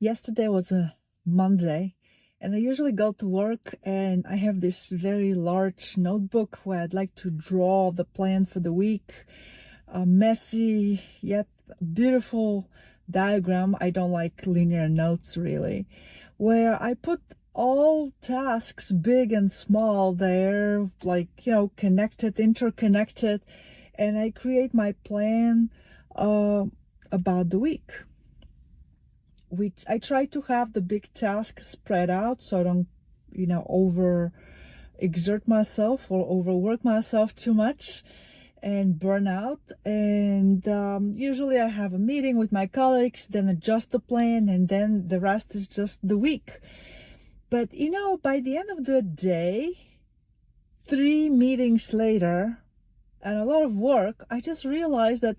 Yesterday was a Monday, and I usually go to work and I have this very large notebook where I'd like to draw the plan for the week. A messy yet beautiful diagram. I don't like linear notes really, where I put all tasks, big and small, there, like, connected, interconnected, and I create my plan about the week. I try to have the big tasks spread out so I don't, over exert myself or overwork myself too much and burn out. And usually I have a meeting with my colleagues, then adjust the plan, and then the rest is just the week. But by the end of the day, 3 meetings later and a lot of work, I just realized that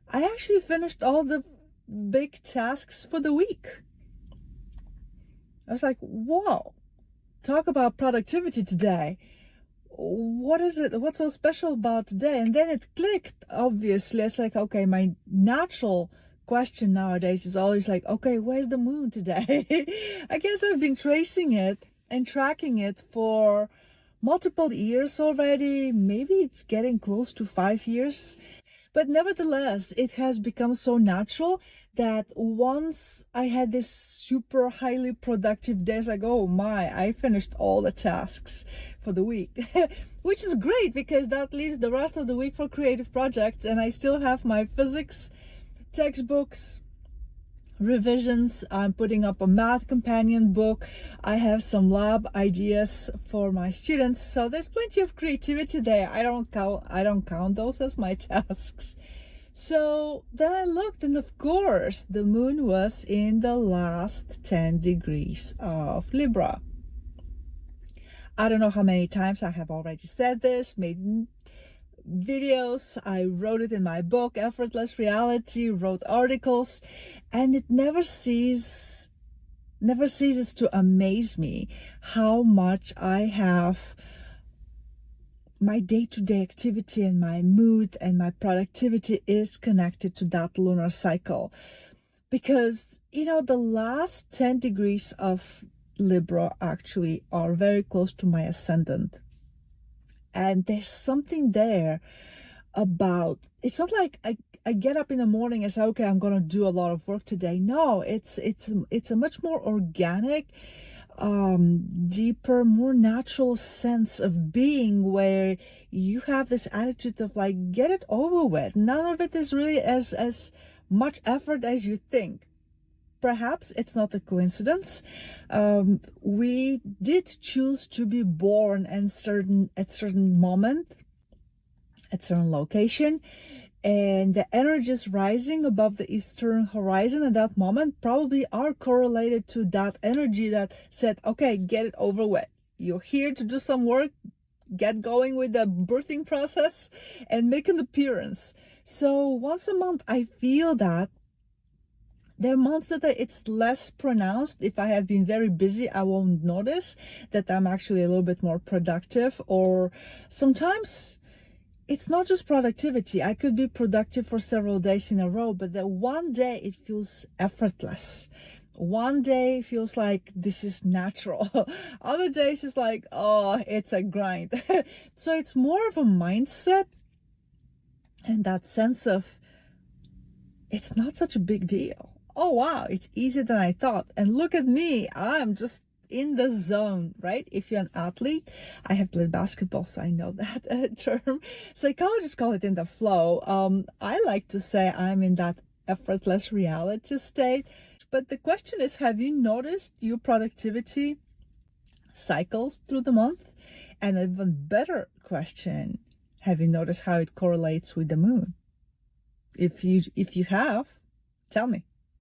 I actually finished all the big tasks for the week. I was like, whoa, talk about productivity today. What is it? What's so special about today? And then it clicked, obviously. It's like, okay, my natural question nowadays is always like, okay, where's the moon today? I guess I've been tracing it and tracking it for multiple years already. Maybe it's getting close to 5 years. But nevertheless, it has become so natural that once I had this super highly productive day, it's like, oh my, I finished all the tasks for the week, which is great because that leaves the rest of the week for creative projects. And I still have my physics textbooks, revisions. I'm putting up a math companion book. I have some lab ideas for my students, so there's plenty of creativity there. I don't count those as my tasks. So then I looked, and of course the moon was in the last 10 degrees of Libra. I don't know how many times I have already said this, made videos, I wrote it in my book, Effortless Reality, wrote articles, and it never ceases to amaze me how much I have my day-to-day activity and my mood and my productivity is connected to that lunar cycle. Because, the last 10 degrees of Libra actually are very close to my ascendant. And there's something there about, it's not like I get up in the morning and say, okay, I'm going to do a lot of work today. No, it's a much more organic, deeper, more natural sense of being, where you have this attitude of like, get it over with. None of it is really as much effort as you think. Perhaps it's not a coincidence. We did choose to be born at certain moment, at certain location, and the energies rising above the eastern horizon at that moment probably are correlated to that energy that said, okay, get it over with. You're here to do some work, get going with the birthing process and make an appearance. So once a month, I feel that there are months that it's less pronounced. If I have been very busy, I won't notice that I'm actually a little bit more productive. Or sometimes it's not just productivity. I could be productive for several days in a row, but that one day it feels effortless. One day feels like this is natural. Other days it's like, oh, it's a grind. So it's more of a mindset and that sense of it's not such a big deal. Oh, wow, it's easier than I thought. And look at me, I'm just in the zone, right? If you're an athlete, I have played basketball, so I know that term. Psychologists call it in the flow. I like to say I'm in that effortless reality state. But the question is, have you noticed your productivity cycles through the month? And an even better question, have you noticed how it correlates with the moon? If you have, tell me.